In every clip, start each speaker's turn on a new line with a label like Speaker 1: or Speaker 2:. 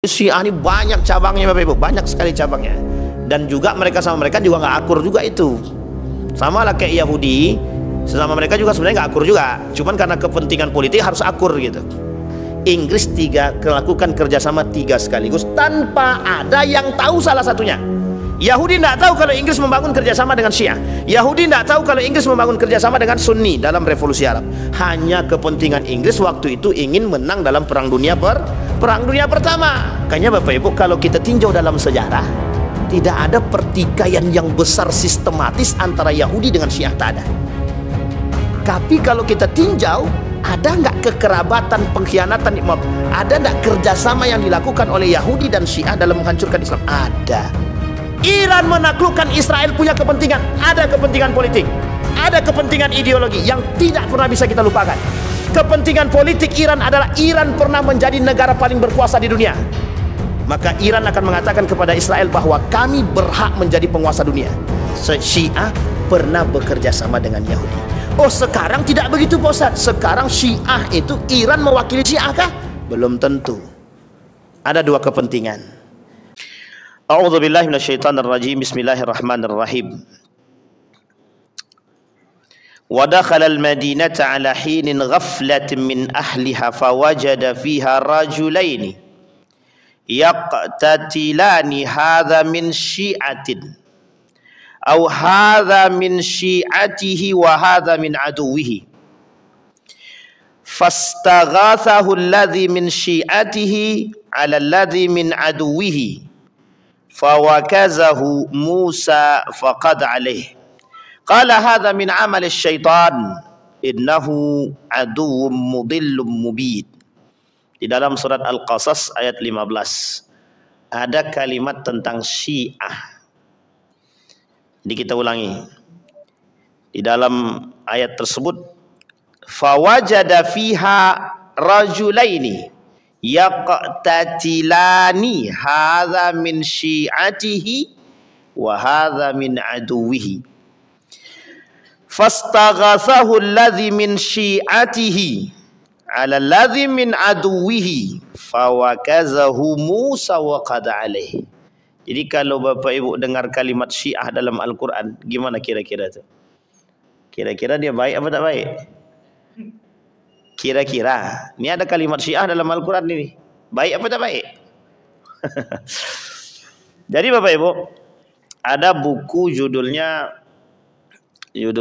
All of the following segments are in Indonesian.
Speaker 1: Syiah ini banyak cabangnya Bapak Ibu, banyak sekali cabangnya. Dan juga mereka sama mereka juga nggak akur juga itu. Sama lah kayak Yahudi, sesama mereka juga sebenarnya nggak akur juga. Cuman karena kepentingan politik harus akur gitu. Inggris melakukan kerjasama 3 sekaligus tanpa ada yang tahu salah satunya. Yahudi tidak tahu kalau Inggris membangun kerjasama dengan Syiah. Yahudi tidak tahu kalau Inggris membangun kerjasama dengan Sunni dalam revolusi Arab. Hanya kepentingan Inggris waktu itu ingin menang dalam Perang Dunia Pertama. Makanya Bapak Ibu, kalau kita tinjau dalam sejarah, tidak ada pertikaian yang besar sistematis antara Yahudi dengan Syiah, tak ada. Tapi kalau kita tinjau, ada nggak kekerabatan, pengkhianatan, ada nggak kerjasama yang dilakukan oleh Yahudi dan Syiah dalam menghancurkan Islam? Ada. Iran menaklukkan Israel punya kepentingan, ada kepentingan politik, ada kepentingan ideologi yang tidak pernah bisa kita lupakan. Kepentingan politik Iran adalah Iran pernah menjadi negara paling berkuasa di dunia. Maka Iran akan mengatakan kepada Israel bahwa kami berhak menjadi penguasa dunia. Syiah pernah bekerja sama dengan Yahudi. Oh, sekarang tidak begitu Pak Ustaz. Sekarang Syiah itu Iran mewakili Syiah kah? Belum tentu. Ada 2 kepentingan. A'udzubillahi minasyaitonirrajim. Bismillahirrahmanirrahim. Wa dakhala al-madinata ala hinin ghaflatin min ahliha fawajada fiha rajulaini yaqtatilani hadha min syi'atin aw hadha min syi'atihi wa hadha min aduwwihi fastaghathahu alladhi min syi'atihi ala alladhi min aduwwihi fawakazahu Musa faqad alaih qala hadha min amal syaitan innahu aduwwum mudillum mubin. Di dalam surat Al-Qasas ayat 15 ada kalimat tentang Syiah. Jadi kita ulangi. Di dalam ayat tersebut fawajada fiha rajulaini yaqtatilani hadza min syi'atihi wa hadza min aduwwihi fastaghathahu alladhi min syi'atihi ala alladhi min aduwwihi fawakazahu Musa wa qad alaih. Jadi kalau Bapak Ibu dengar kalimat Syiah dalam Al-Qur'an, gimana kira-kira itu? Kira-kira dia baik apa tak baik? Kira-kira ini ada kalimat Syiah dalam Al-Quran ini, baik apa tak baik? Jadi Bapak Ibu, ada buku judul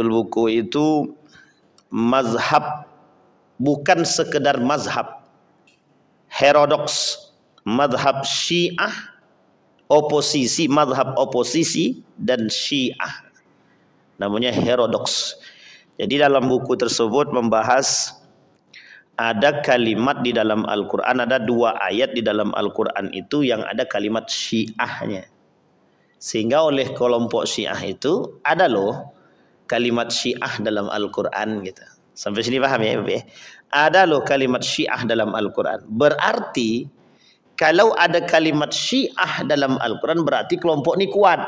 Speaker 1: buku itu Mazhab, bukan sekedar mazhab, heterodoks, mazhab Syiah, oposisi, mazhab oposisi dan Syiah, namanya heterodoks. Jadi dalam buku tersebut membahas ada kalimat di dalam Al-Quran, ada 2 ayat di dalam Al-Quran itu yang ada kalimat Syiahnya. Sehingga oleh kelompok Syiah itu ada loh kalimat Syiah dalam Al-Quran gitu. Sampai sini paham ya Bapak? Ada loh kalimat Syiah dalam Al-Quran. Berarti kalau ada kalimat Syiah dalam Al-Quran berarti kelompok ini kuat,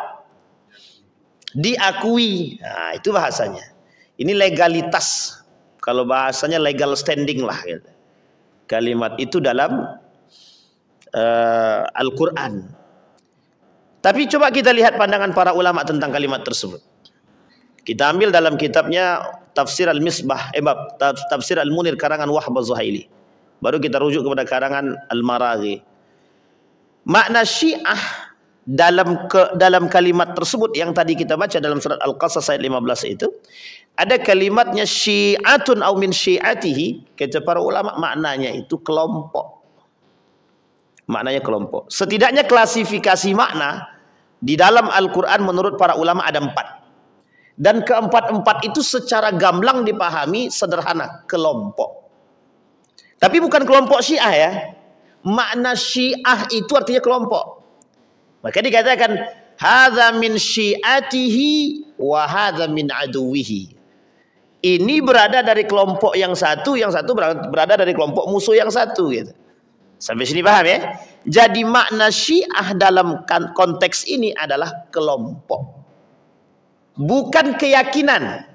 Speaker 1: diakui. Nah, itu bahasanya. Ini legalitas. Kalau bahasanya legal standing lah gitu. Kalimat itu dalam Al-Quran. Tapi coba kita lihat pandangan para ulama tentang kalimat tersebut. Kita ambil dalam kitabnya Tafsir Al-Misbah, Tafsir Al-Munir karangan Wahb Az-Zuhaili. Baru kita rujuk kepada karangan Al-Maraghi. Makna Syiah dalam kalimat tersebut yang tadi kita baca dalam surat Al-Qasas ayat 15 itu, ada kalimatnya syi'atun au min syi'atihi. Kata para ulama maknanya itu kelompok. Maknanya kelompok. Setidaknya klasifikasi makna di dalam Al-Quran menurut para ulama ada 4. Dan keempat-empat itu secara gamblang dipahami sederhana, kelompok. Tapi bukan kelompok Syiah ya. Makna Syiah itu artinya kelompok. Maka dikatakan hadza min syi'atihi wa hadza min aduwwihi. Ini berada dari kelompok yang satu berada dari kelompok musuh yang satu gitu. Sampai sini paham ya? Jadi makna Syiah dalam konteks ini adalah kelompok, bukan keyakinan.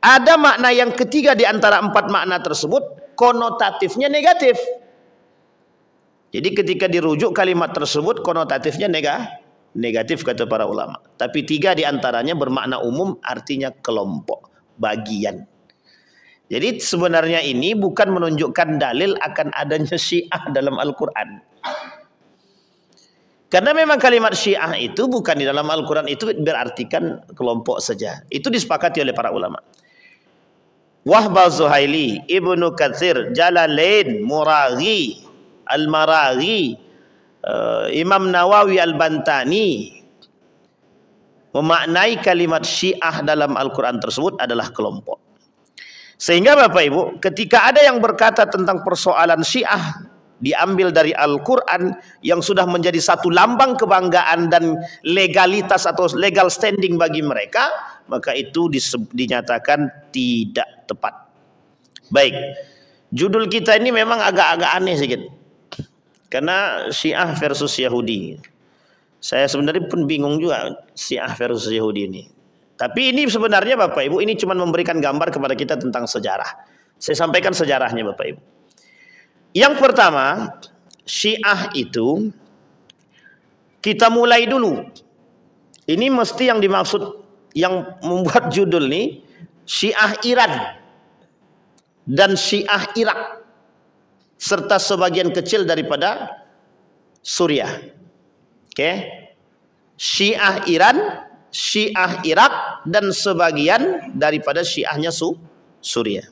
Speaker 1: Ada makna yang ketiga di antara 4 makna tersebut, konotatifnya negatif. Jadi ketika dirujuk kalimat tersebut konotatifnya negatif kata para ulama. Tapi 3 diantaranya bermakna umum, artinya kelompok, bagian. Jadi sebenarnya ini bukan menunjukkan dalil akan adanya Syiah dalam Al-Quran. Karena memang kalimat Syiah itu bukan di dalam Al-Quran itu berartikan kelompok saja. Itu disepakati oleh para ulama. Wahbah Zuhaili, Ibnu Katsir, Jalalain, Muraghi, Al-Maraghi, Imam Nawawi Al-Bantani memaknai kalimat Syiah dalam Al-Quran tersebut adalah kelompok. Sehingga Bapak Ibu, ketika ada yang berkata tentang persoalan Syiah diambil dari Al-Quran yang sudah menjadi satu lambang kebanggaan dan legalitas atau legal standing bagi mereka, maka itu dinyatakan tidak tepat. Baik, judul kita ini memang agak-agak aneh sedikit, karena Syiah versus Yahudi. Saya sebenarnya pun bingung juga Syiah versus Yahudi ini. Tapi ini sebenarnya Bapak Ibu, ini cuma memberikan gambar kepada kita tentang sejarah. Saya sampaikan sejarahnya Bapak Ibu. Yang pertama, Syiah itu kita mulai dulu. Ini mesti yang dimaksud, yang membuat judul ini Syiah Iran dan Syiah Irak, serta sebagian kecil daripada Suriah. Oke? Syiah Iran, Syiah Irak, dan sebagian daripada Syiahnya Suriah.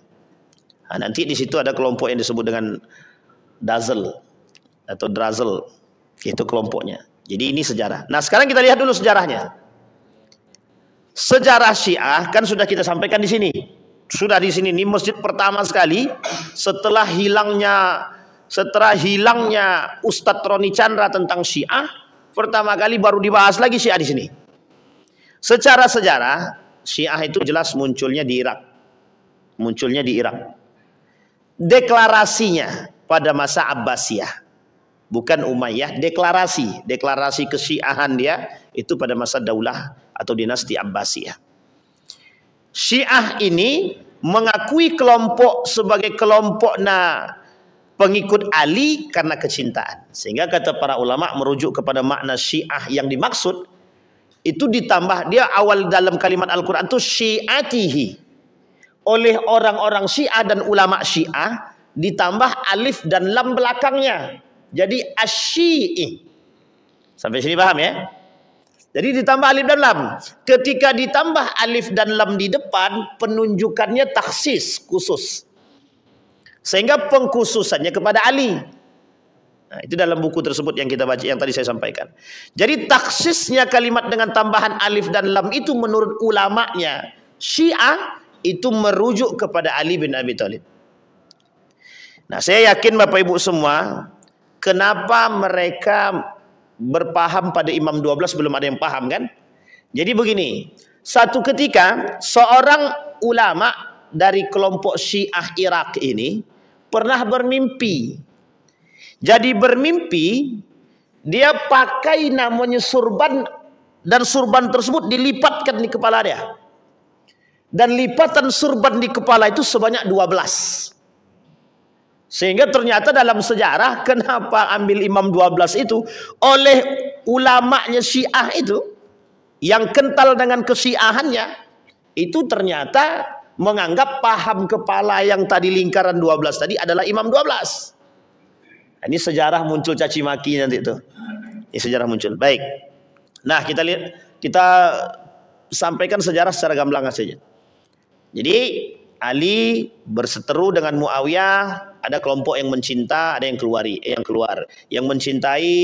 Speaker 1: Nah, nanti di situ ada kelompok yang disebut dengan Dazel atau Drazel, itu kelompoknya. Jadi ini sejarah. Nah, sekarang kita lihat dulu sejarahnya. Sejarah Syiah kan sudah kita sampaikan di sini. Sudah di sini, ini masjid pertama sekali setelah hilangnya Ustadz Roni Chandra tentang Syiah, pertama kali baru dibahas lagi Syiah di sini. Secara sejarah, Syiah itu jelas munculnya di Irak. Deklarasinya pada masa Abbasiyah, bukan Umayyah. Deklarasi kesyiahan dia itu pada masa daulah atau dinasti Abbasiyah. Syiah ini mengakui kelompok sebagai kelompoknya pengikut Ali karena kecintaan. Sehingga kata para ulama merujuk kepada makna Syiah yang dimaksud itu ditambah, dia awal dalam kalimat Al-Quran itu syiatihi, oleh orang-orang Syiah dan ulama Syiah, ditambah alif dan lam belakangnya, jadi asyi'i. Sampai sini paham ya? Jadi ditambah alif dan lam. Ketika ditambah alif dan lam di depan, penunjukannya taksis, khusus, sehingga pengkhususannya kepada Ali. Nah, itu dalam buku tersebut yang kita baca, yang tadi saya sampaikan. Jadi taksisnya kalimat dengan tambahan alif dan lam itu menurut ulamanya Syiah itu merujuk kepada Ali bin Abi Thalib. Nah, saya yakin Bapak Ibu semua, kenapa mereka berpaham pada Imam 12 belum ada yang paham kan? Jadi begini, satu ketika seorang ulama dari kelompok Syiah Irak ini pernah bermimpi. Jadi bermimpi dia pakai namanya surban, dan surban tersebut dilipatkan di kepala dia. Dan lipatan surban di kepala itu sebanyak 12. Sehingga ternyata dalam sejarah kenapa ambil Imam 12 itu, oleh ulamanya Syiah itu yang kental dengan kesyiahannya, itu ternyata menganggap paham kepala yang tadi lingkaran 12 tadi adalah Imam 12. Ini sejarah muncul caci maki nanti itu. Ini sejarah muncul. Baik. Nah, kita lihat, kita sampaikan sejarah secara gamblang saja. Jadi Ali berseteru dengan Muawiyah, ada kelompok yang mencinta, ada yang keluar. Yang mencintai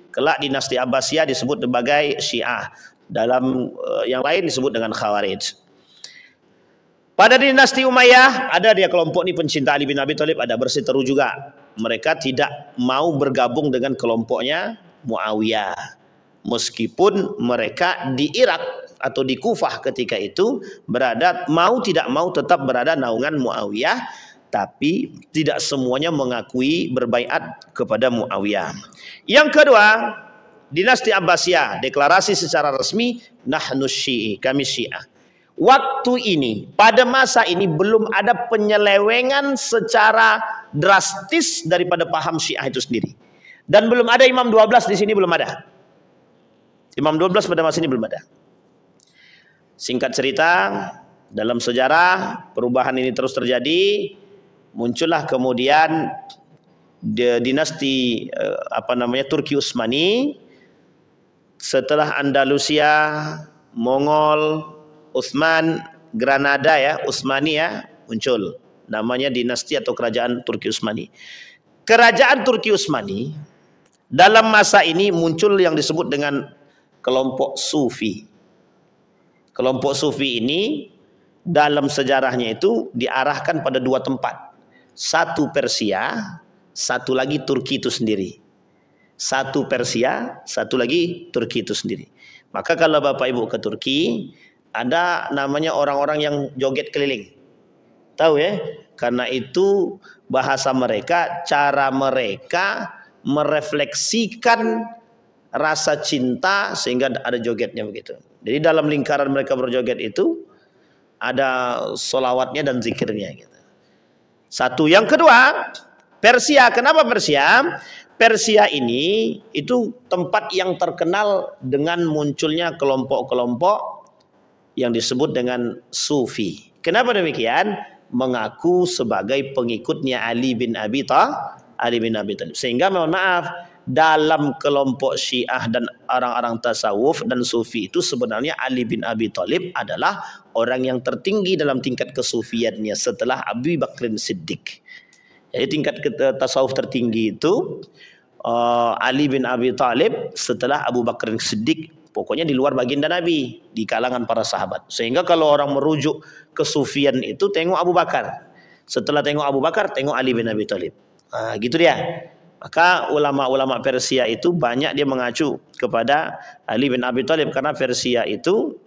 Speaker 1: kelak dinasti Abbasiyah disebut sebagai Syiah. Dalam yang lain disebut dengan Khawarij. Pada dinasti Umayyah ada dia kelompok ini pencinta Ali bin Abi Thalib, ada berseteru juga. Mereka tidak mau bergabung dengan kelompoknya Muawiyah. Meskipun mereka di Irak atau di Kufah ketika itu berada, mau tidak mau tetap berada naungan Muawiyah, tapi tidak semuanya mengakui berbaiat kepada Muawiyah. Yang kedua, dinasti Abbasiyah deklarasi secara resmi nahnu Syi'i, kami Syiah. Waktu ini, pada masa ini belum ada penyelewengan secara drastis daripada paham Syiah itu sendiri. Dan belum ada Imam 12 di sini, belum ada. Imam 12 pada masa ini belum ada. Singkat cerita, dalam sejarah perubahan ini terus terjadi. Muncullah kemudian dinasti Turki Utsmani. Setelah Andalusia, Mongol, Utsman, Granada ya, Utsmani ya, muncul. Namanya dinasti atau kerajaan Turki Utsmani. Kerajaan Turki Utsmani dalam masa ini muncul yang disebut dengan kelompok Sufi. Kelompok Sufi ini dalam sejarahnya itu diarahkan pada dua tempat. Satu Persia, satu lagi Turki itu sendiri. Satu Persia, satu lagi Turki itu sendiri. Maka kalau Bapak Ibu ke Turki, ada namanya orang-orang yang joget keliling. Tahu ya? Karena itu bahasa mereka, cara mereka merefleksikan rasa cinta sehingga ada jogetnya begitu. Jadi dalam lingkaran mereka berjoget itu ada solawatnya dan zikirnya gitu. Satu. Yang kedua, Persia. Kenapa Persia? Persia ini itu tempat yang terkenal dengan munculnya kelompok-kelompok yang disebut dengan Sufi. Kenapa demikian? Mengaku sebagai pengikutnya Ali bin Abi Thalib. Sehingga mohon maaf, dalam kelompok Syiah dan orang-orang tasawuf dan Sufi itu sebenarnya Ali bin Abi Thalib adalah orang yang tertinggi dalam tingkat kesufiannya setelah Abu Bakr Siddiq. Jadi tingkat tasawuf tertinggi itu Ali bin Abi Thalib setelah Abu Bakr Siddiq, pokoknya di luar baginda Nabi, di kalangan para sahabat. Sehingga kalau orang merujuk kesufian itu tengok Abu Bakar. Setelah tengok Abu Bakar, tengok Ali bin Abi Thalib. Gitu dia. Maka ulama-ulama Persia itu banyak dia mengacu kepada Ali bin Abi Thalib karena Persia itu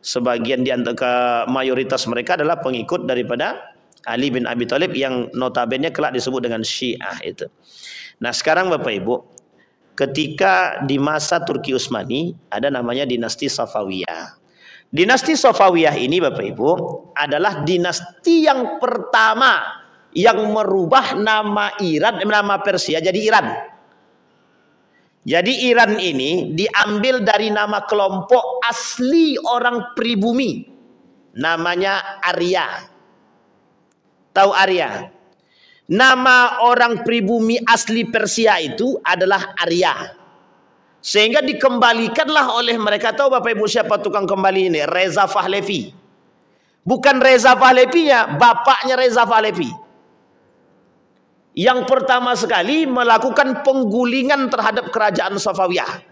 Speaker 1: sebagian di antara mayoritas mereka adalah pengikut daripada Ali bin Abi Thalib yang notabene kelak disebut dengan Syiah itu. Nah, sekarang Bapak Ibu, ketika di masa Turki Utsmani ada namanya dinasti Safawiyah. Dinasti Safawiyah ini Bapak Ibu adalah dinasti yang pertama yang merubah nama Iran, nama Persia jadi Iran. Jadi Iran ini diambil dari nama kelompok asli orang pribumi, namanya Arya. Tahu Arya? Nama orang pribumi asli Persia itu adalah Arya. Sehingga dikembalikanlah oleh mereka. Tahu Bapak Ibu siapa tukang kembali ini? Reza Pahlavi. Bukan Reza Pahlavinya, bapaknya Reza Pahlavi. Yang pertama sekali melakukan penggulingan terhadap kerajaan Safawiyah.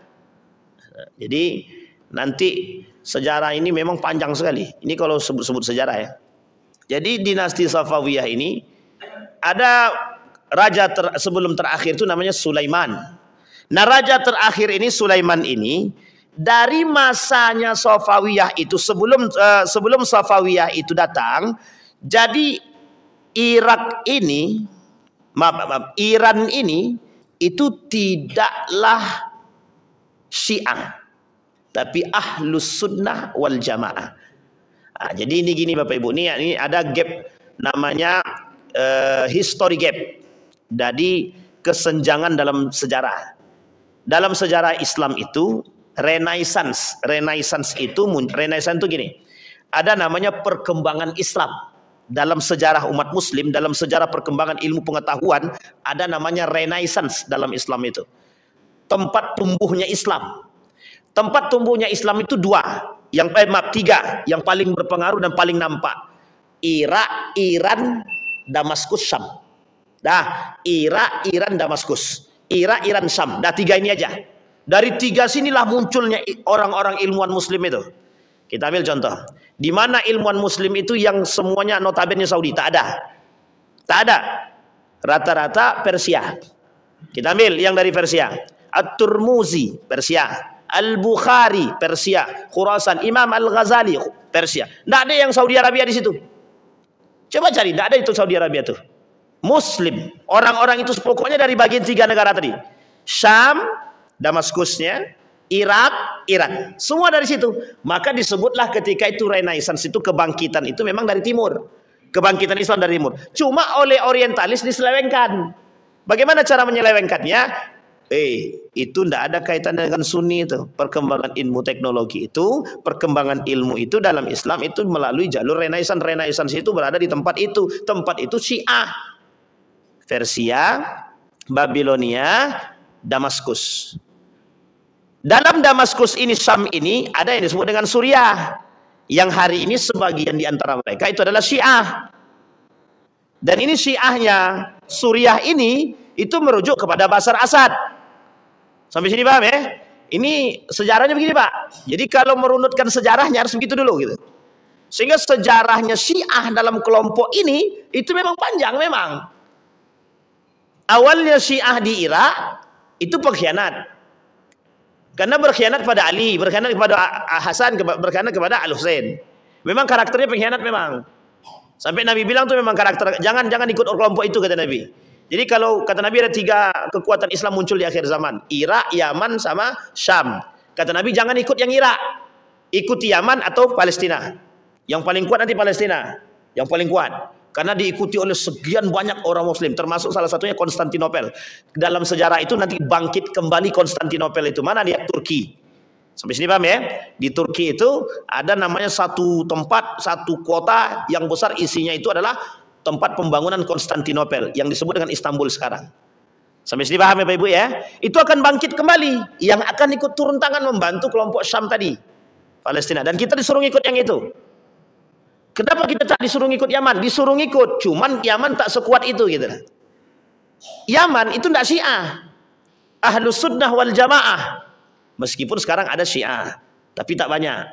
Speaker 1: Jadi nanti sejarah ini memang panjang sekali. Ini kalau sebut-sebut sejarah ya. Jadi dinasti Safawiyah ini ada raja sebelum terakhir itu namanya Sulaiman. Nah, raja terakhir ini Sulaiman ini dari masanya Safawiyah itu sebelum Safawiyah itu datang, jadi Irak ini Iran ini itu tidaklah Syiah, tapi Ahlus Sunnah wal Jamaah. Jadi ini gini Bapak Ibu, ini ada gap namanya history gap. Jadi kesenjangan dalam sejarah. Dalam sejarah Islam itu Renaissance itu gini. Ada namanya perkembangan Islam. Dalam sejarah umat muslim, dalam sejarah perkembangan ilmu pengetahuan, ada namanya Renaissance dalam Islam itu. Tempat tumbuhnya Islam. Tempat tumbuhnya Islam itu tiga, yang paling berpengaruh dan paling nampak. Irak, Iran, Damaskus, Syam. Irak, Iran, Damaskus. Irak, Iran, Syam. Tiga ini aja. Dari tiga sinilah munculnya orang-orang ilmuwan muslim itu. Kita ambil contoh. Di mana ilmuwan muslim itu yang semuanya notabene Saudi? Tak ada. Rata-rata Persia. Kita ambil yang dari Persia. At-Turmuzi, Persia. Al-Bukhari, Persia. Khurasan, Imam Al-Ghazali, Persia. Tidak ada yang Saudi Arabia di situ. Coba cari, tidak ada itu Saudi Arabia tuh. Muslim. Orang-orang itu pokoknya dari bagian tiga negara tadi. Syam, Damaskusnya, Irak, Iran. Semua dari situ. Maka disebutlah ketika itu Renaissance itu kebangkitan itu memang dari timur. Kebangkitan Islam dari timur. Cuma oleh orientalis diselewengkan. Bagaimana cara menyelewengkannya? Itu tidak ada kaitannya dengan Sunni itu. Perkembangan ilmu teknologi itu, perkembangan ilmu itu dalam Islam itu melalui jalur Renaissance. Renaissance itu berada di tempat itu. Tempat itu Syiah, Persia, Babilonia, Damaskus. Dalam Damaskus ini, Syam ini, ada yang disebut dengan Suriah, yang hari ini sebagian di antara mereka itu adalah Syiah. Dan ini Syiahnya Suriah ini itu merujuk kepada Bashar Assad. Sampai sini paham ya? Ini sejarahnya begini Pak. Jadi kalau merunutkan sejarahnya harus begitu dulu gitu. Sehingga sejarahnya Syiah dalam kelompok ini itu memang panjang memang. Awalnya Syiah di Irak itu pengkhianat. Karena berkhianat pada Ali, berkhianat kepada Hasan, berkhianat kepada Al-Husain. Memang karakternya pengkhianat memang. Sampai Nabi bilang tuh memang karakter, jangan ikut kelompok itu kata Nabi. Jadi kalau kata Nabi ada 3 kekuatan Islam muncul di akhir zaman. Irak, Yaman, sama Syam. Kata Nabi jangan ikut yang Irak. Ikuti Yaman atau Palestina. Yang paling kuat nanti Palestina. Yang paling kuat. Karena diikuti oleh sekian banyak orang Muslim. Termasuk salah satunya Konstantinopel. Dalam sejarah itu nanti bangkit kembali Konstantinopel itu. Mana dia? Turki. Sampai sini paham ya? Di Turki itu ada namanya satu tempat, satu kota yang besar isinya itu adalah tempat pembangunan Konstantinopel yang disebut dengan Istanbul sekarang. Sampai sini paham ya Bapak Ibu ya? Itu akan bangkit kembali, yang akan ikut turun tangan membantu kelompok Syam tadi, Palestina. Dan kita disuruh ikut yang itu. Kenapa kita tak disuruh ikut Yaman? Disuruh ikut, cuman Yaman tak sekuat itu gitu. Yaman itu tidak Syiah, Ahlus Sunnah wal Jamaah. Meskipun sekarang ada Syiah, tapi tak banyak.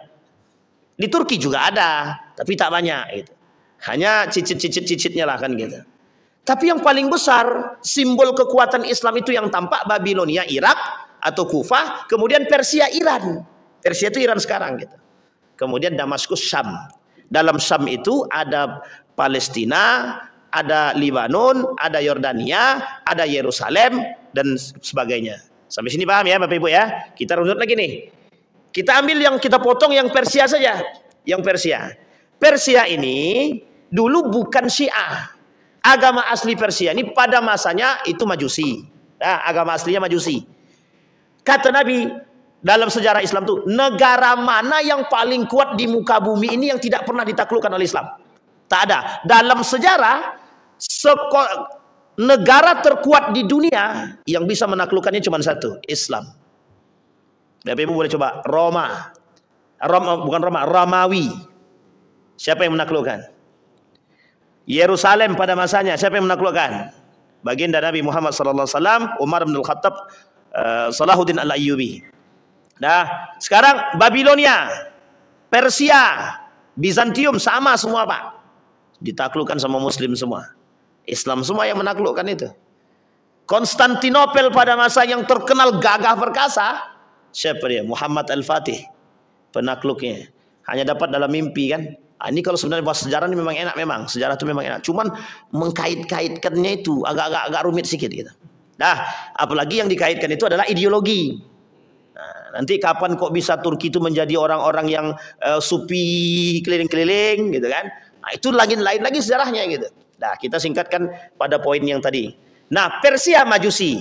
Speaker 1: Di Turki juga ada, tapi tak banyak gitu. Hanya cicit-cicitnya lah kan gitu. Tapi yang paling besar simbol kekuatan Islam itu yang tampak Babilonia Irak atau Kufah, kemudian Persia Iran. Persia itu Iran sekarang gitu. Kemudian Damaskus Syam. Dalam Syam itu ada Palestina, ada Libanon, ada Yordania, ada Yerusalem dan sebagainya. Sampai sini paham ya Bapak Ibu ya? Kita runut lagi nih. Kita ambil yang kita potong yang Persia saja. Yang Persia. Persia ini dulu bukan Syiah. Agama asli Persia ini pada masanya itu Majusi. Nah, agama aslinya Majusi. Kata Nabi dalam sejarah Islam itu, negara mana yang paling kuat di muka bumi ini yang tidak pernah ditaklukkan oleh Islam? Tak ada. Dalam sejarah negara terkuat di dunia yang bisa menaklukkannya cuma satu, Islam. Bapak Ibu boleh coba bukan Roma, Romawi. Siapa yang menaklukkan? Yerusalem pada masanya siapa yang menaklukkan? Baginda Nabi Muhammad SAW, Umar bin Al-Khattab, Salahuddin Al-Ayyubi. Nah, sekarang Babilonia, Persia, Bizantium sama semua Pak. Ditaklukkan sama Muslim semua. Islam semua yang menaklukkan itu. Konstantinopel pada masa yang terkenal gagah perkasa, siapa dia? Muhammad Al-Fatih, penakluknya. Hanya dapat dalam mimpi kan. Nah, ini kalau sebenarnya bahas sejarah ini memang enak memang. Sejarah itu memang enak. Cuman mengkait-kaitkannya itu agak rumit sedikit gitu. Nah, apalagi yang dikaitkan itu adalah ideologi. Nah, nanti kapan kok bisa Turki itu menjadi orang-orang yang sufi keliling-keliling gitu kan. Nah, itu lain lagi sejarahnya gitu. Nah, kita singkatkan pada poin yang tadi. Nah, Persia Majusi.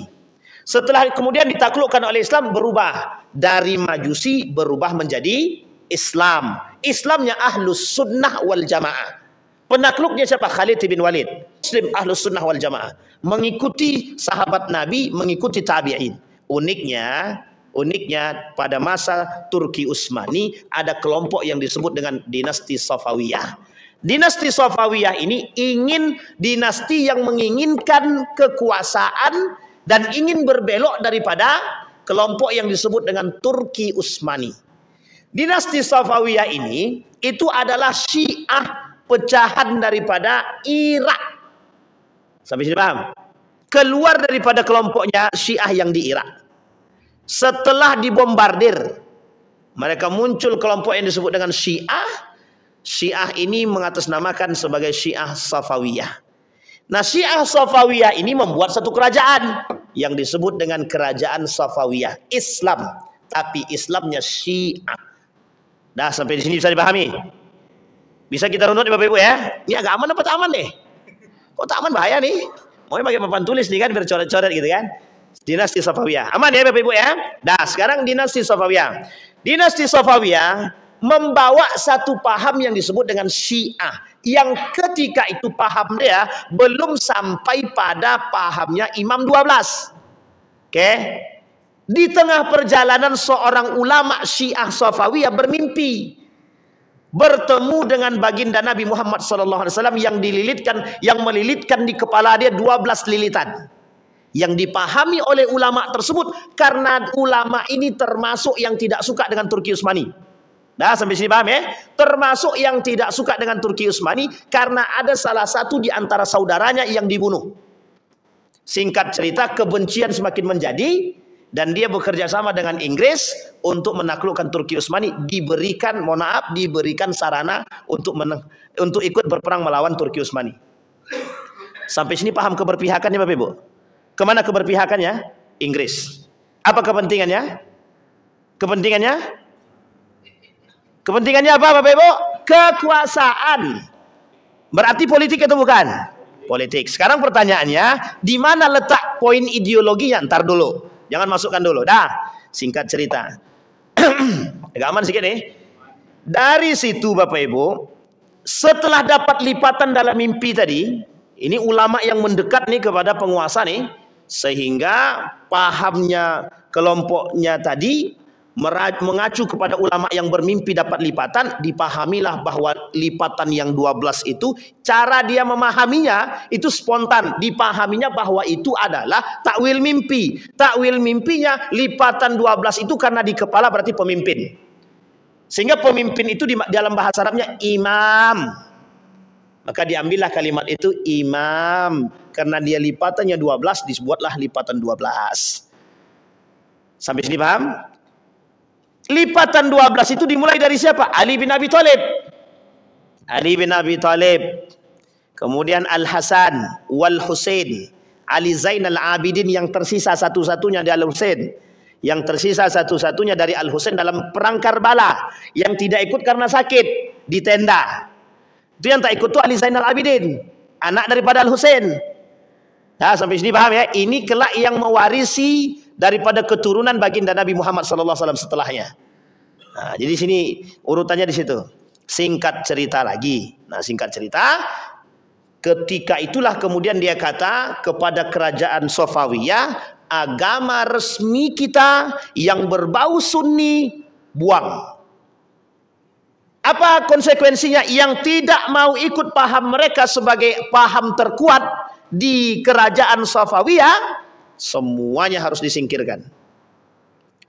Speaker 1: Setelah kemudian ditaklukkan oleh Islam berubah. Dari Majusi berubah menjadi Islam. Islamnya Ahlus Sunnah wal Jamaah. Penakluknya siapa? Khalid bin Walid. Muslim Ahlus Sunnah wal Jamaah. Mengikuti sahabat Nabi, mengikuti tabi'in. Uniknya pada masa Turki Utsmani ada kelompok yang disebut dengan dinasti Safawiyah. Dinasti Safawiyah ini dinasti yang menginginkan kekuasaan dan ingin berbelok daripada kelompok yang disebut dengan Turki Utsmani. Dinasti Safawiyah ini itu adalah Syiah pecahan daripada Irak. Sampai sini paham? Keluar daripada kelompoknya Syiah yang di Irak. Setelah dibombardir, mereka muncul kelompok yang disebut dengan Syiah. Syiah ini mengatasnamakan sebagai Syiah Safawiyah. Nah, Syiah Safawiyah ini membuat satu kerajaan yang disebut dengan kerajaan Safawiyah. Islam, tapi Islamnya Syiah. Nah, sampai di sini bisa dipahami? Bisa kita runut Bapak Ibu ya? Ini agak aman apa tak aman nih? Kok tak aman bahaya nih? Mau pakai papan tulis nih kan, bercoret-coret gitu kan? Dinasti Safawiyah. Aman ya Bapak Ibu ya? Nah, sekarang dinasti Safawiyah. Dinasti Safawiyah membawa satu paham yang disebut dengan Syiah. Yang ketika itu paham dia belum sampai pada pahamnya Imam 12. Oke. Di tengah perjalanan seorang ulama Syiah Safawiyah bermimpi bertemu dengan baginda Nabi Muhammad SAW yang melilitkan di kepala dia 12 lilitan. Yang dipahami oleh ulama tersebut karena ulama ini termasuk yang tidak suka dengan Turki Utsmani. Nah, sampai sini paham ya? Termasuk yang tidak suka dengan Turki Utsmani karena ada salah satu di antara saudaranya yang dibunuh. Singkat cerita, kebencian semakin menjadi dan dia bekerja sama dengan Inggris untuk menaklukkan Turki Utsmani, diberikan sarana untuk ikut berperang melawan Turki Utsmani. Sampai sini paham keberpihakannya Bapak Ibu? Kemana keberpihakannya? Inggris. Apa kepentingannya? Kepentingannya apa Bapak Ibu? Kekuasaan. Berarti politik itu bukan? Politik. Sekarang pertanyaannya, di mana letak poin ideologinya? Ntar dulu. Jangan masukkan dulu. Dah, singkat cerita. Agak aman sedikit nih. Dari situ Bapak Ibu, setelah dapat lipatan dalam mimpi tadi, ini ulama yang mendekat nih kepada penguasa nih, sehingga pahamnya kelompoknya tadi mengacu kepada ulama yang bermimpi dapat lipatan, dipahamilah bahwa lipatan yang 12 itu cara dia memahaminya itu spontan, dipahaminya bahwa itu adalah takwil mimpi. Takwil mimpinya lipatan 12 itu karena di kepala berarti pemimpin. Sehingga pemimpin itu di dalam bahasa Arabnya imam. Maka diambillah kalimat itu imam, karena dia lipatannya 12 disebutlah lipatan 12. Sampai sini paham? Lipatan 12 itu dimulai dari siapa? Ali bin Abi Thalib. Ali bin Abi Thalib. Kemudian Al-Hasan wal Husain. Ali Zainal Abidin yang tersisa satu-satunya dari Al-Husain. Yang tersisa satu-satunya dari Al-Husain dalam perang Karbala. Yang tidak ikut karena sakit di tenda. Itu yang tak ikut tuh Ali Zainal Abidin, anak daripada Al-Husain. Nah, sampai sini paham ya? Ini kelak yang mewarisi daripada keturunan baginda Nabi Muhammad SAW setelahnya. Nah, jadi sini urutannya di situ. Singkat cerita lagi. Nah, singkat cerita, ketika itulah kemudian dia kata kepada kerajaan Safawiyah, agama resmi kita yang berbau Sunni buang. Apa konsekuensinya? Yang tidak mau ikut paham mereka sebagai paham terkuat di kerajaan Safawiyah, semuanya harus disingkirkan.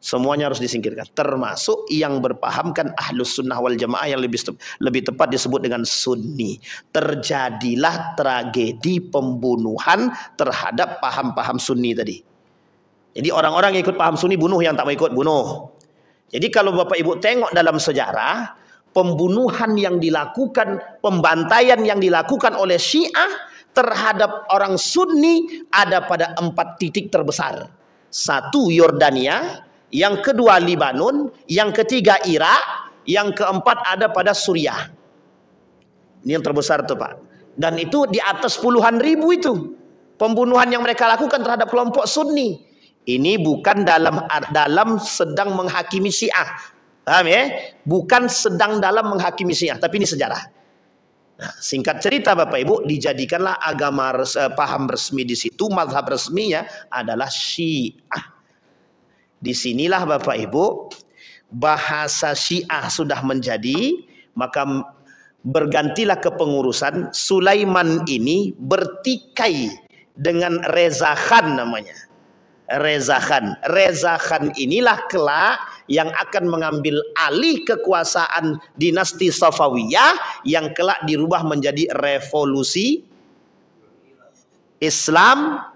Speaker 1: Semuanya harus disingkirkan. Termasuk yang berpahamkan Ahlus Sunnah wal Jamaah yang lebih tepat disebut dengan Sunni. Terjadilah tragedi pembunuhan terhadap paham-paham Sunni tadi. Jadi orang-orang yang ikut paham Sunni bunuh, yang tak mau ikut bunuh. Jadi kalau Bapak Ibu tengok dalam sejarah, pembunuhan yang dilakukan, pembantaian yang dilakukan oleh Syiah terhadap orang Sunni ada pada 4 titik terbesar. 1 Yordania, yang kedua Libanon, yang ketiga Irak, yang keempat ada pada Suriah. Ini yang terbesar tuh Pak. Dan itu di atas puluhan ribu itu pembunuhan yang mereka lakukan terhadap kelompok Sunni. Ini bukan dalam sedang menghakimi Syiah. Paham ya? Bukan sedang dalam menghakimi Syiah, tapi ini sejarah. Nah, singkat cerita Bapak Ibu, dijadikanlah paham resmi di situ, mazhab resminya adalah Syiah. Disinilah Bapak Ibu, bahasa Syiah sudah menjadi, maka bergantilah kepengurusan. Sulaiman ini bertikai dengan Reza Khan namanya. Reza Khan. Reza Khan inilah kelak yang akan mengambil alih kekuasaan dinasti Safawiyah yang kelak dirubah menjadi revolusi Islam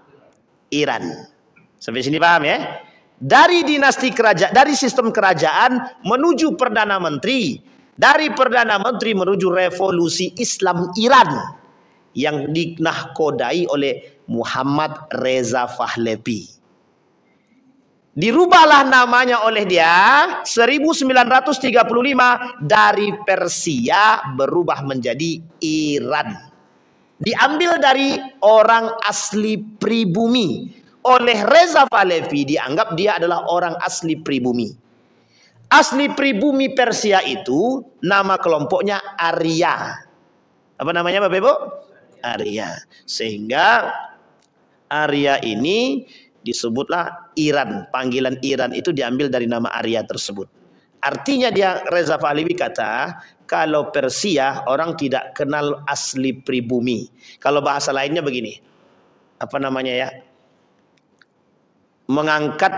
Speaker 1: Iran. Sampai sini paham ya? Dari dinasti kerajaan, dari sistem kerajaan menuju perdana menteri, dari perdana menteri menuju revolusi Islam Iran yang dinahkodai oleh Muhammad Reza Pahlavi. Dirubahlah namanya oleh dia 1935 dari Persia berubah menjadi Iran. Diambil dari orang asli pribumi, oleh Reza Pahlavi dianggap dia adalah orang asli pribumi. Asli pribumi Persia itu nama kelompoknya Arya. Apa namanya Bapak Ibu? Arya. Sehingga Arya ini disebutlah Iran. Panggilan Iran itu diambil dari nama Arya tersebut. Artinya dia, Reza Pahlavi kata, kalau Persia orang tidak kenal asli pribumi. Kalau bahasa lainnya begini, apa namanya ya, mengangkat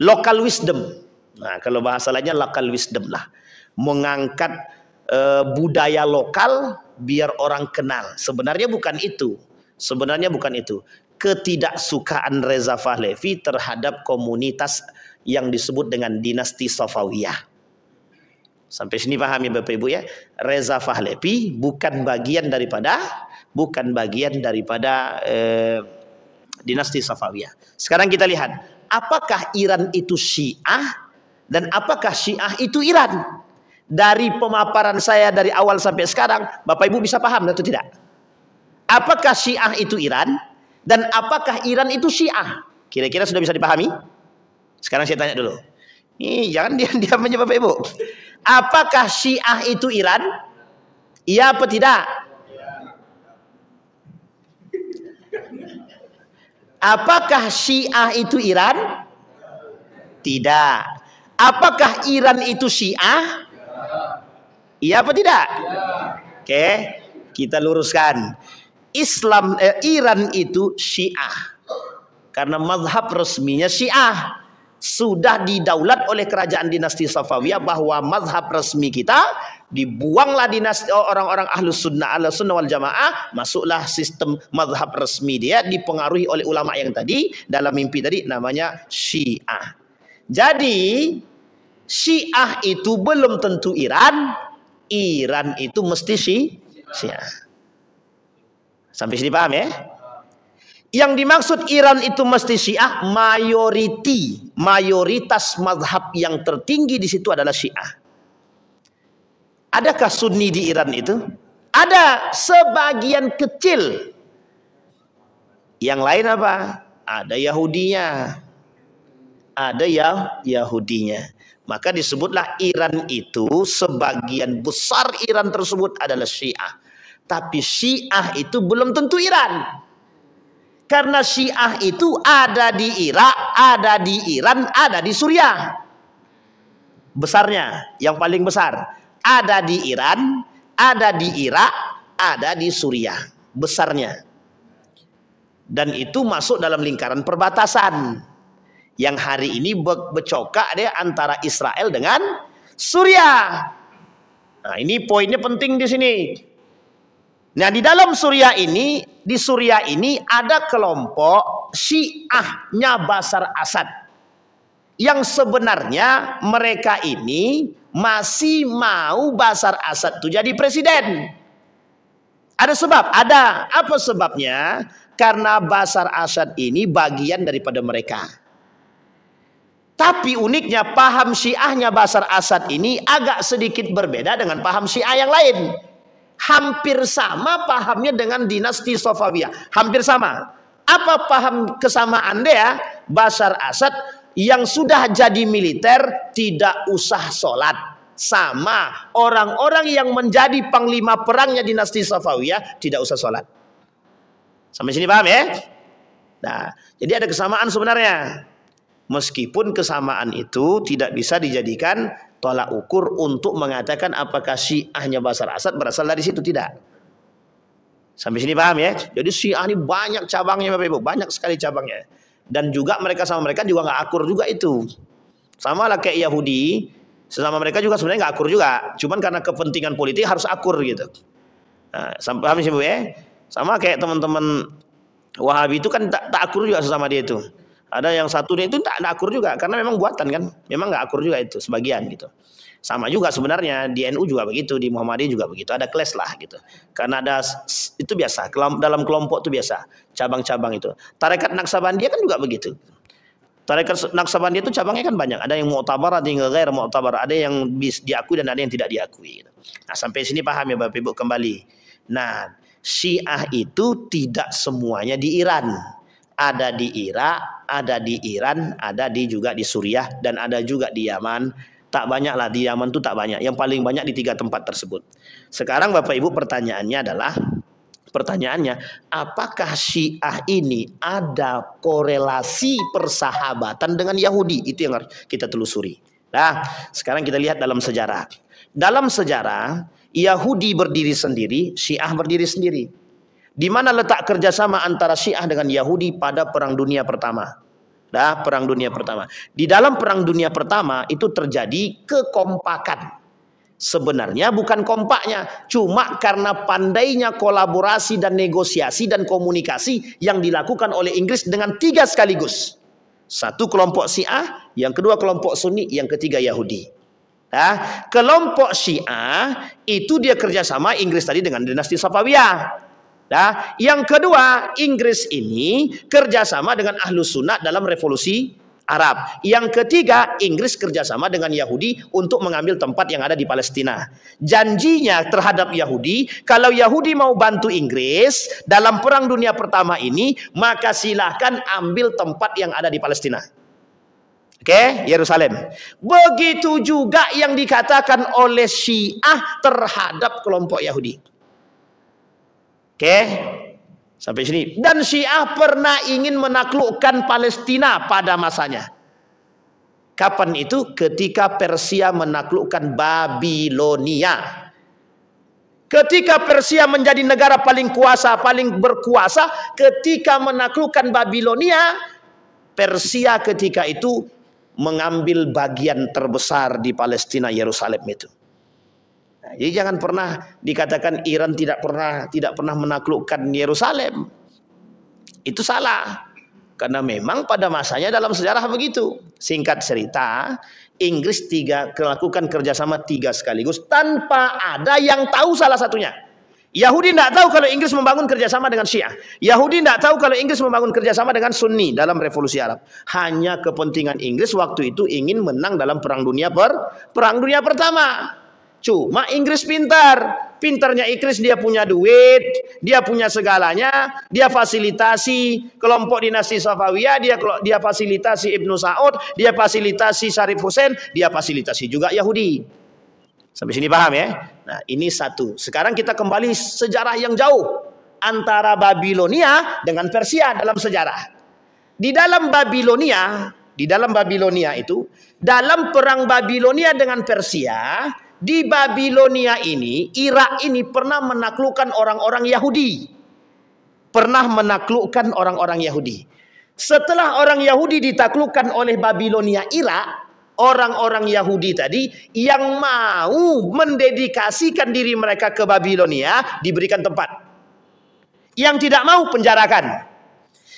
Speaker 1: local wisdom. Nah kalau bahasa lainnya local wisdom lah, mengangkat budaya lokal biar orang kenal. Sebenarnya bukan itu. Sebenarnya bukan itu. Ketidaksukaan Reza Pahlavi terhadap komunitas yang disebut dengan dinasti Safawiyah. Sampai sini paham ya Bapak Ibu ya? Reza Pahlavi bukan bagian daripada dinasti Safawiyah. Sekarang kita lihat, apakah Iran itu Syiah dan apakah Syiah itu Iran? Dari pemaparan saya dari awal sampai sekarang, Bapak Ibu bisa paham atau tidak? Apakah Syiah itu Iran dan apakah Iran itu Syiah? Kira-kira sudah bisa dipahami? Sekarang saya tanya dulu. Nih, jangan diam aja Bapak Ibu. Apakah Syiah itu Iran? Iya apa tidak? Apakah Syiah itu Iran? Tidak. Apakah Iran itu Syiah? Iya apa tidak? Oke, kita luruskan. Iran itu Syiah. Karena mazhab resminya Syiah. Sudah didaulat oleh kerajaan dinasti Safawiyah bahwa mazhab resmi kita dibuanglah dinasti orang-orang ahlus sunnah wal jamaah, masuklah sistem mazhab resmi dia dipengaruhi oleh ulama yang tadi dalam mimpi tadi namanya Syiah. Jadi Syiah itu belum tentu Iran, Iran itu mesti Syiah. Sampai sini paham ya? Yang dimaksud Iran itu mesti Syiah, mayoritas mazhab yang tertinggi di situ adalah Syiah. Adakah Sunni di Iran itu? Ada sebagian kecil. Yang lain apa? Ada Yahudinya. Ada Yahudinya. Maka disebutlah Iran itu sebagian besar Iran tersebut adalah Syiah. Tapi Syiah itu belum tentu Iran. Karena Syiah itu ada di Irak, ada di Iran, ada di Suriah. Besarnya, yang paling besar. Ada di Iran, ada di Irak, ada di Suriah. Besarnya. Dan itu masuk dalam lingkaran perbatasan. Yang hari ini bercokak dia antara Israel dengan Suriah. Nah ini poinnya penting di sini. Nah di dalam Suriah ini, di Suriah ini ada kelompok Syiahnya Bashar Assad. Yang sebenarnya mereka ini masih mau Bashar Assad itu jadi presiden. Ada sebab? Ada. Apa sebabnya? Karena Bashar Assad ini bagian daripada mereka. Tapi uniknya paham Syiahnya Bashar Assad ini agak sedikit berbeda dengan paham Syiah yang lain. Hampir sama pahamnya dengan dinasti Safawiyah. Hampir sama. Apa paham kesamaan dia? Bashar Assad yang sudah jadi militer tidak usah sholat. Sama orang-orang yang menjadi panglima perangnya dinasti Safawiyah tidak usah sholat. Sampai sini paham ya? Nah, jadi ada kesamaan sebenarnya. Meskipun kesamaan itu tidak bisa dijadikan tolak ukur untuk mengatakan apakah Syiahnya Bashar Assad berasal dari situ, tidak. Sampai sini paham ya? Jadi Syiah ini banyak cabangnya Bapak Ibu, banyak sekali cabangnya. Dan juga mereka sama mereka juga nggak akur juga itu. Sama lah kayak Yahudi, sesama mereka juga sebenarnya nggak akur juga. Cuman karena kepentingan politik harus akur gitu. Nah, sampai paham sih Bu ya? Sama kayak teman-teman Wahabi itu kan tak akur juga sesama dia itu. Ada yang satunya itu tak akur juga karena memang buatan kan, memang nggak akur juga itu sebagian gitu. Sama juga sebenarnya di NU juga begitu, di Muhammadiyah juga begitu, ada clash lah gitu. Karena ada itu biasa, dalam kelompok itu biasa, cabang-cabang itu. Tarekat Naqsabandiyah kan juga begitu. Tarekat Naqsabandiyah itu cabangnya kan banyak, ada yang mu'tabar, ada yang ghair mu'tabar, ada yang diakui dan ada yang tidak diakui. Gitu. Nah sampai sini paham ya Bapak Ibu kembali. Nah Syiah itu tidak semuanya di Iran. Ada di Irak, ada di Iran, ada juga di Suriah, dan ada juga di Yaman. Tak banyak lah, di Yaman tuh tak banyak. Yang paling banyak di 3 tempat tersebut. Sekarang Bapak Ibu pertanyaannya, apakah Syiah ini ada korelasi persahabatan dengan Yahudi? Itu yang harus kita telusuri. Nah, sekarang kita lihat dalam sejarah. Dalam sejarah, Yahudi berdiri sendiri, Syiah berdiri sendiri. Di mana letak kerjasama antara Syiah dengan Yahudi pada Perang Dunia Pertama? Nah, Perang Dunia Pertama. Di dalam Perang Dunia Pertama itu terjadi kekompakan. Sebenarnya bukan kompaknya, cuma karena pandainya kolaborasi dan negosiasi dan komunikasi yang dilakukan oleh Inggris dengan 3 sekaligus. 1 kelompok Syiah, yang kedua kelompok Sunni, yang ketiga Yahudi. Nah, kelompok Syiah itu dia kerjasama Inggris tadi dengan dinasti Safawiyah. Nah, yang kedua, Inggris ini kerjasama dengan Ahlus Sunnah dalam revolusi Arab. Yang ketiga, Inggris kerjasama dengan Yahudi untuk mengambil tempat yang ada di Palestina. Janjinya terhadap Yahudi, kalau Yahudi mau bantu Inggris dalam Perang Dunia Pertama ini, maka silahkan ambil tempat yang ada di Palestina. Oke, Yerusalem. Begitu juga yang dikatakan oleh Syiah terhadap kelompok Yahudi. Oke, sampai sini. Dan Syiah pernah ingin menaklukkan Palestina pada masanya. Kapan itu? Ketika Persia menaklukkan Babilonia. Ketika Persia menjadi negara paling berkuasa, ketika menaklukkan Babilonia, Persia ketika itu mengambil bagian terbesar di Palestina, Yerusalem itu. Jadi jangan pernah dikatakan Iran tidak pernah menaklukkan Yerusalem. Itu salah. Karena memang pada masanya dalam sejarah begitu. Singkat cerita, Inggris melakukan kerjasama 3 sekaligus tanpa ada yang tahu salah satunya. Yahudi tidak tahu kalau Inggris membangun kerjasama dengan Syiah. Yahudi tidak tahu kalau Inggris membangun kerjasama dengan Sunni dalam revolusi Arab. Hanya kepentingan Inggris waktu itu ingin menang dalam Perang Dunia Pertama. Cuma Inggris pintarnya Inggris, dia punya duit, dia punya segalanya, dia fasilitasi kelompok dinasti Safawiyah, dia fasilitasi Ibnu Saud, dia fasilitasi Syarif Hussein, dia fasilitasi juga Yahudi. Sampai sini paham ya? Nah, ini satu. Sekarang kita kembali sejarah yang jauh antara Babilonia dengan Persia dalam sejarah. Di dalam Babilonia itu, dalam perang Babilonia dengan Persia, di Babilonia ini, Irak ini pernah menaklukkan orang-orang Yahudi. Setelah orang Yahudi ditaklukkan oleh Babilonia Irak, orang-orang Yahudi tadi yang mau mendedikasikan diri mereka ke Babilonia diberikan tempat. Yang tidak mau penjarakan.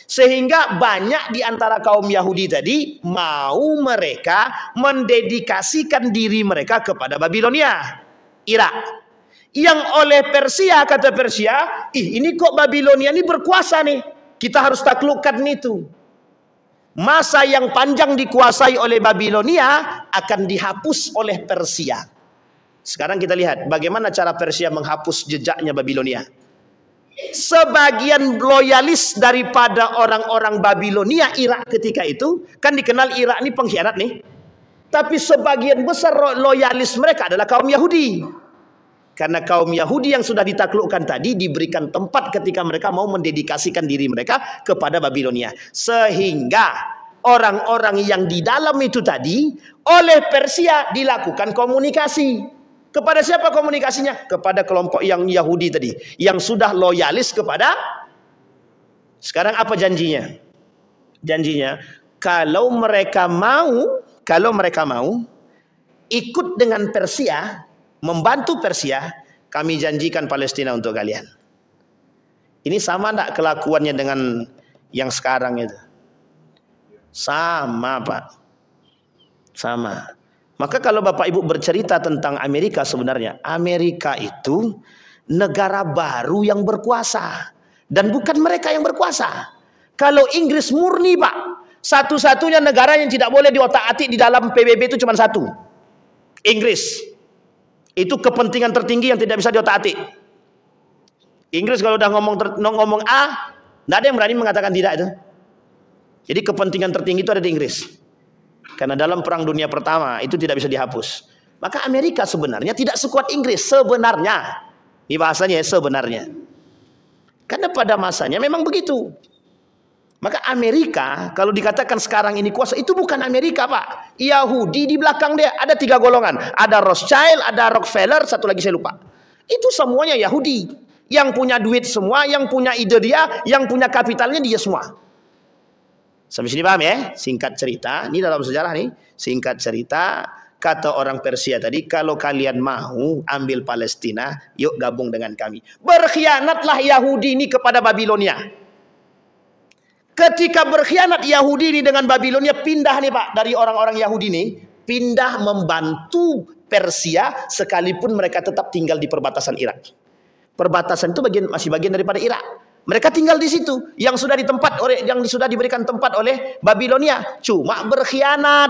Speaker 1: Sehingga banyak di antara kaum Yahudi tadi mau mereka mendedikasikan diri mereka kepada Babilonia, Irak. Yang oleh Persia, kata Persia, ini kok Babilonia ini berkuasa nih, kita harus taklukkan itu. Masa yang panjang dikuasai oleh Babilonia akan dihapus oleh Persia. Sekarang kita lihat bagaimana cara Persia menghapus jejaknya Babilonia. Sebagian loyalis daripada orang-orang Babilonia Irak ketika itu, kan dikenal Irak ini pengkhianat nih, tapi sebagian besar loyalis mereka adalah kaum Yahudi. Karena kaum Yahudi yang sudah ditaklukkan tadi diberikan tempat ketika mereka mau mendedikasikan diri mereka kepada Babilonia. Sehingga orang-orang yang di dalam itu tadi oleh Persia dilakukan komunikasi. Kepada siapa komunikasinya? Kepada kelompok yang Yahudi tadi, yang sudah loyalis kepada. Sekarang apa janjinya? Janjinya, kalau mereka mau ikut dengan Persia, membantu Persia, kami janjikan Palestina untuk kalian. Ini sama enggak kelakuannya dengan yang sekarang itu? Sama, Pak. Sama. Maka kalau Bapak Ibu bercerita tentang Amerika, sebenarnya Amerika itu negara baru yang berkuasa. Dan bukan mereka yang berkuasa. Kalau Inggris murni, Pak, satu-satunya negara yang tidak boleh diotak-atik di dalam PBB itu cuma satu. Inggris. Itu kepentingan tertinggi yang tidak bisa diotak-atik. Inggris kalau udah ngomong A, tidak ada yang berani mengatakan tidak itu. Jadi kepentingan tertinggi itu ada di Inggris. Karena dalam Perang Dunia Pertama itu tidak bisa dihapus. Maka Amerika sebenarnya tidak sekuat Inggris sebenarnya. Ini bahasanya ya, sebenarnya. Karena pada masanya memang begitu. Maka Amerika kalau dikatakan sekarang ini kuasa, itu bukan Amerika Pak. Yahudi di belakang dia ada 3 golongan. Ada Rothschild, ada Rockefeller, satu lagi saya lupa. Itu semuanya Yahudi. Yang punya duit semua, yang punya ide dia, yang punya kapitalnya dia semua. Sampai sini paham ya? Singkat cerita, ini dalam sejarah nih. Singkat cerita, kata orang Persia tadi, kalau kalian mau ambil Palestina, yuk gabung dengan kami. Berkhianatlah Yahudi ini kepada Babilonia. Ketika berkhianat Yahudi ini dengan Babilonia, pindah nih Pak, dari orang-orang Yahudi ini, pindah membantu Persia, sekalipun mereka tetap tinggal di perbatasan Irak. Perbatasan itu masih bagian daripada Irak. Mereka tinggal di situ, yang sudah diberikan tempat oleh Babilonia, cuma berkhianat.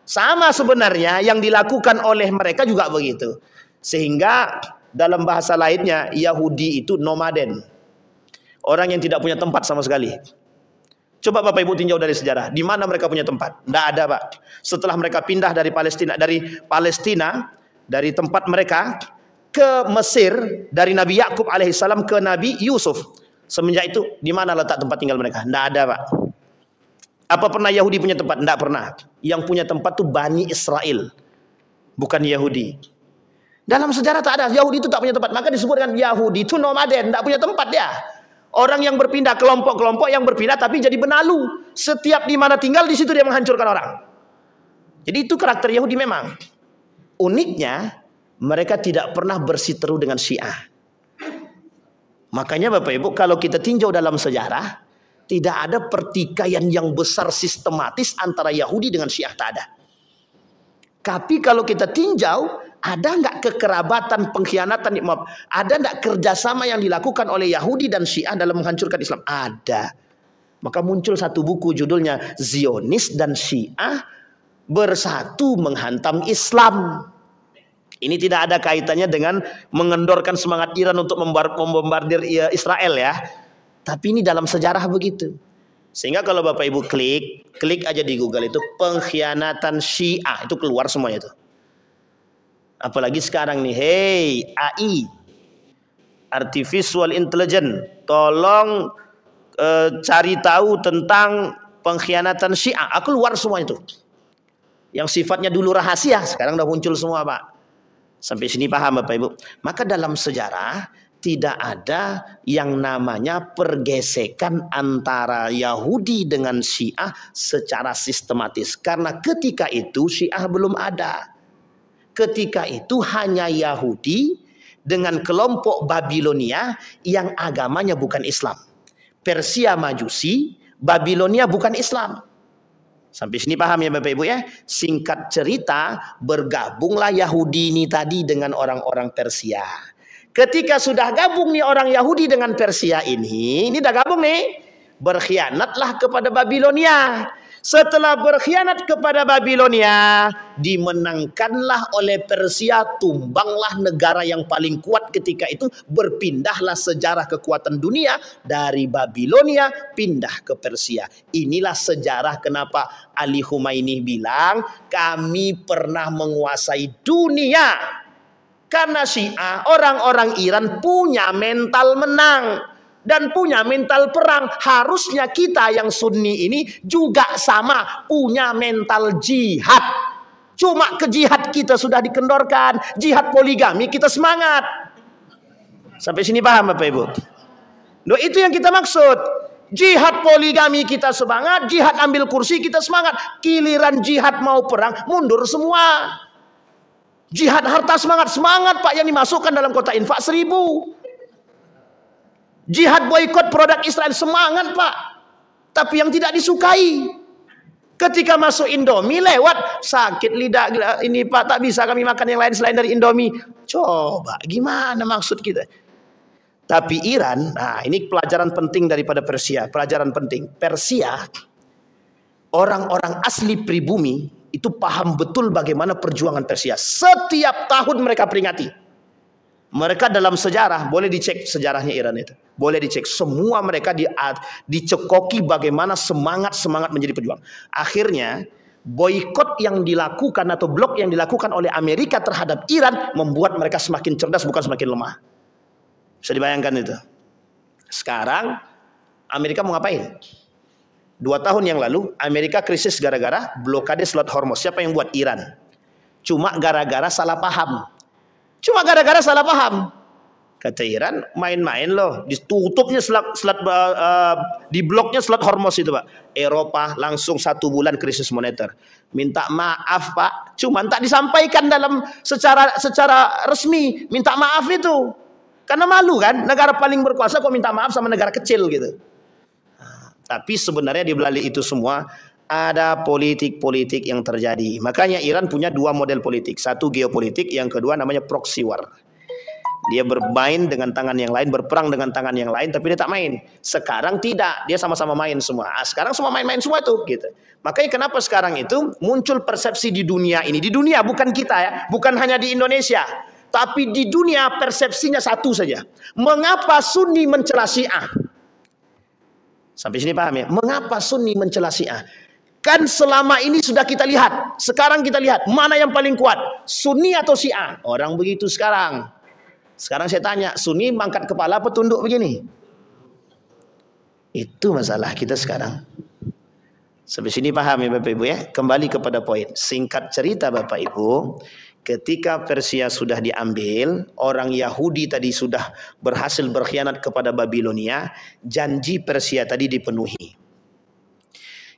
Speaker 1: Sama sebenarnya yang dilakukan oleh mereka juga begitu. Sehingga dalam bahasa lainnya, Yahudi itu nomaden. Orang yang tidak punya tempat sama sekali. Coba Bapak Ibu tinjau dari sejarah, di mana mereka punya tempat? Tidak ada Pak. Setelah mereka pindah dari Palestina, dari tempat mereka ke Mesir, dari Nabi Yakub alaihissalam ke Nabi Yusuf. Semenjak itu, di mana letak tempat tinggal mereka? Tidak ada Pak. Apa pernah Yahudi punya tempat? Tidak pernah. Yang punya tempat itu Bani Israel, bukan Yahudi. Dalam sejarah tak ada, Yahudi itu tak punya tempat. Maka disebut dengan Yahudi itu nomaden, tidak punya tempat dia. Orang yang berpindah, kelompok-kelompok yang berpindah tapi jadi benalu. Setiap di mana tinggal, di situ dia menghancurkan orang. Jadi itu karakter Yahudi memang. Uniknya, mereka tidak pernah bersiteru dengan Syiah. Makanya Bapak Ibu, kalau kita tinjau dalam sejarah, tidak ada pertikaian yang besar sistematis antara Yahudi dengan Syiah, tak ada. Tapi kalau kita tinjau, ada nggak kekerabatan, pengkhianatan, ada nggak kerjasama yang dilakukan oleh Yahudi dan Syiah dalam menghancurkan Islam? Ada. Maka muncul satu buku judulnya Zionis dan Syiah bersatu menghantam Islam. Ini tidak ada kaitannya dengan mengendorkan semangat Iran untuk membombardir Israel ya. Tapi ini dalam sejarah begitu. Sehingga kalau Bapak Ibu klik aja di Google itu pengkhianatan Syiah, itu keluar semuanya itu. Apalagi sekarang nih, hey AI, Artificial Intelligence, tolong cari tahu tentang pengkhianatan Syiah. Keluar semua itu. Yang sifatnya dulu rahasia, sekarang udah muncul semua Pak. Sampai sini paham Bapak Ibu? Maka dalam sejarah tidak ada yang namanya pergesekan antara Yahudi dengan Syiah secara sistematis. Karena ketika itu Syiah belum ada. Ketika itu hanya Yahudi dengan kelompok Babilonia yang agamanya bukan Islam. Persia Majusi, Babilonia bukan Islam. Sampai sini paham ya Bapak Ibu ya? Singkat cerita, bergabunglah Yahudi ini tadi dengan orang-orang Persia. Ketika sudah gabung nih orang Yahudi dengan Persia ini udah gabung nih, berkhianatlah kepada Babilonia. Setelah berkhianat kepada Babilonia, dimenangkanlah oleh Persia, tumbanglah negara yang paling kuat ketika itu, berpindahlah sejarah kekuatan dunia dari Babilonia pindah ke Persia. Inilah sejarah kenapa Ali Khumaini bilang, kami pernah menguasai dunia. Karena Syiah, orang-orang Iran punya mental menang dan punya mental perang. Harusnya kita yang Sunni ini juga sama, punya mental jihad. Cuma ke jihad kita sudah dikendorkan, jihad poligami kita semangat. Sampai sini paham Bapak Ibu? Loh, itu yang kita maksud. Jihad poligami kita semangat, jihad ambil kursi kita semangat. Giliran jihad mau perang, mundur semua. Jihad harta semangat Pak, yang dimasukkan dalam kota infak 1000. Jihad boykot produk Israel semangat Pak. Tapi yang tidak disukai, ketika masuk Indomie lewat, sakit lidah ini Pak, tak bisa kami makan yang lain selain dari Indomie. Coba gimana maksud kita? Tapi Iran, nah ini pelajaran penting daripada Persia. Pelajaran penting, Persia, orang-orang asli pribumi itu paham betul bagaimana perjuangan Persia. Setiap tahun mereka peringati. Mereka dalam sejarah, boleh dicek sejarahnya Iran itu. Boleh dicek. Semua mereka dicekoki bagaimana semangat menjadi pejuang. Akhirnya, boikot yang dilakukan atau blok yang dilakukan oleh Amerika terhadap Iran membuat mereka semakin cerdas, bukan semakin lemah. Bisa dibayangkan itu. Sekarang, Amerika mau ngapain? 2 tahun yang lalu, Amerika krisis gara-gara blokade Selat Hormuz. Siapa yang buat? Iran. Cuma gara-gara salah paham. Kata Iran, main-main loh. Ditutupnya di bloknya Selat Hormuz itu, Pak. Eropa langsung 1 bulan krisis moneter. Minta maaf, Pak. Cuman tak disampaikan dalam secara resmi. Minta maaf itu. Karena malu kan, negara paling berkuasa kok minta maaf sama negara kecil gitu. Tapi sebenarnya di balik itu semua ada politik-politik yang terjadi. Makanya Iran punya 2 model politik. Satu geopolitik, yang kedua namanya proxy war. Dia bermain dengan tangan yang lain, berperang dengan tangan yang lain, tapi dia tak main. Sekarang tidak, dia sama-sama main semua. Sekarang semua main-main semua tuh, gitu. Makanya kenapa sekarang itu muncul persepsi di dunia ini. Di dunia, bukan kita ya, bukan hanya di Indonesia. Tapi di dunia persepsinya satu saja. Mengapa Sunni mencela Syiah? Sampai sini paham ya? Mengapa Sunni mencela Syiah? Kan selama ini sudah kita lihat. Sekarang kita lihat mana yang paling kuat, Sunni atau Syiah? Orang begitu sekarang. Sekarang saya tanya, Sunni mangkat kepala apa tunduk begini? Itu masalah kita sekarang. Sampai sini paham ya Bapak Ibu ya? Kembali kepada poin. Singkat cerita Bapak Ibu, ketika Persia sudah diambil, orang Yahudi tadi sudah berhasil berkhianat kepada Babilonia, janji Persia tadi dipenuhi.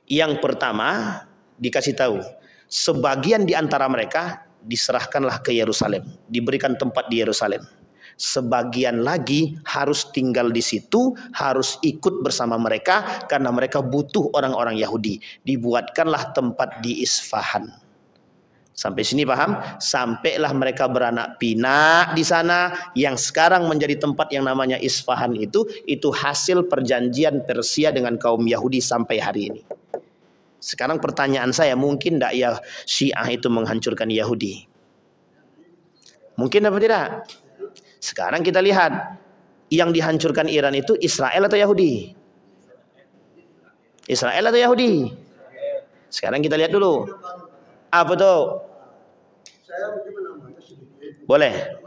Speaker 1: Yang pertama dikasih tahu, sebagian di antara mereka diserahkanlah ke Yerusalem, diberikan tempat di Yerusalem. Sebagian lagi harus tinggal di situ, harus ikut bersama mereka karena mereka butuh orang-orang Yahudi. Dibuatkanlah tempat di Isfahan. Sampai sini paham? Sampailah mereka beranak pinak di sana, yang sekarang menjadi tempat yang namanya Isfahan itu hasil perjanjian Persia dengan kaum Yahudi sampai hari ini. Sekarang pertanyaan saya, mungkin tidak ya Syiah itu menghancurkan Yahudi? Mungkin apa tidak? Sekarang kita lihat, yang dihancurkan Iran itu Israel atau Yahudi? Israel atau Yahudi? Sekarang kita lihat dulu. Apa tuh?
Speaker 2: Saya mungkin menambahnya sedikit.
Speaker 1: Boleh.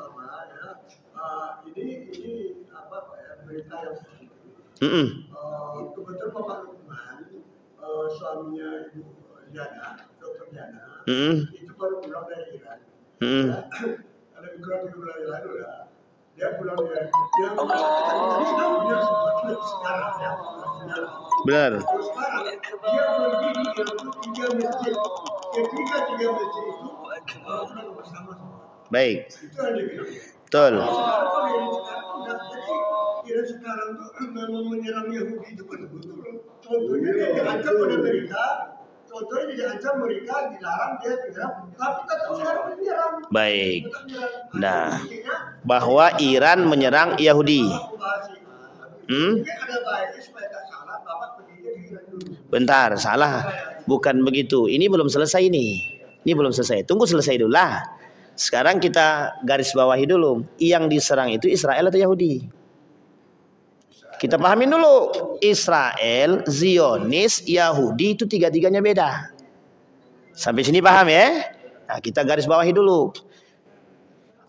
Speaker 2: Ini apa Pak ya, berita yang sedikit. Kebetulan Bapak Lukman, suaminya Ibu Jana, Dr. Jana, itu baru pulang dari Iran. Ya, ada kurang 3 bulan yang lalu ya. Dia pulang dari dia sekarang ya.
Speaker 1: Benar.
Speaker 2: Sekarang dia berdiri di 3 masjid. Ketika 3 masjid itu bersama.
Speaker 1: Baik.
Speaker 2: Itu yang dia bilang.
Speaker 1: Betul.
Speaker 2: Jadi sekarang tuh memang menyerang Yahudi itu betul-betul. Contohnya dia diancam oleh Amerika. Contohnya dia diancam Amerika, dilarang dia menyerang. Tapi tetap sekarang menyerang.
Speaker 1: Baik. Nah, bahwa Iran menyerang Yahudi.
Speaker 2: Mungkin ada baiknya supaya tak salah, Bapak perginya di Iran dulu.
Speaker 1: Bentar, salah. Bukan begitu. Ini belum selesai nih. Ini belum selesai. Tunggu selesai dulu lah. Sekarang kita garis bawahi dulu. Yang diserang itu Israel atau Yahudi? Kita pahamin dulu. Israel, Zionis, Yahudi itu tiga-tiganya beda. Sampai sini paham ya? Nah, kita garis bawahi dulu.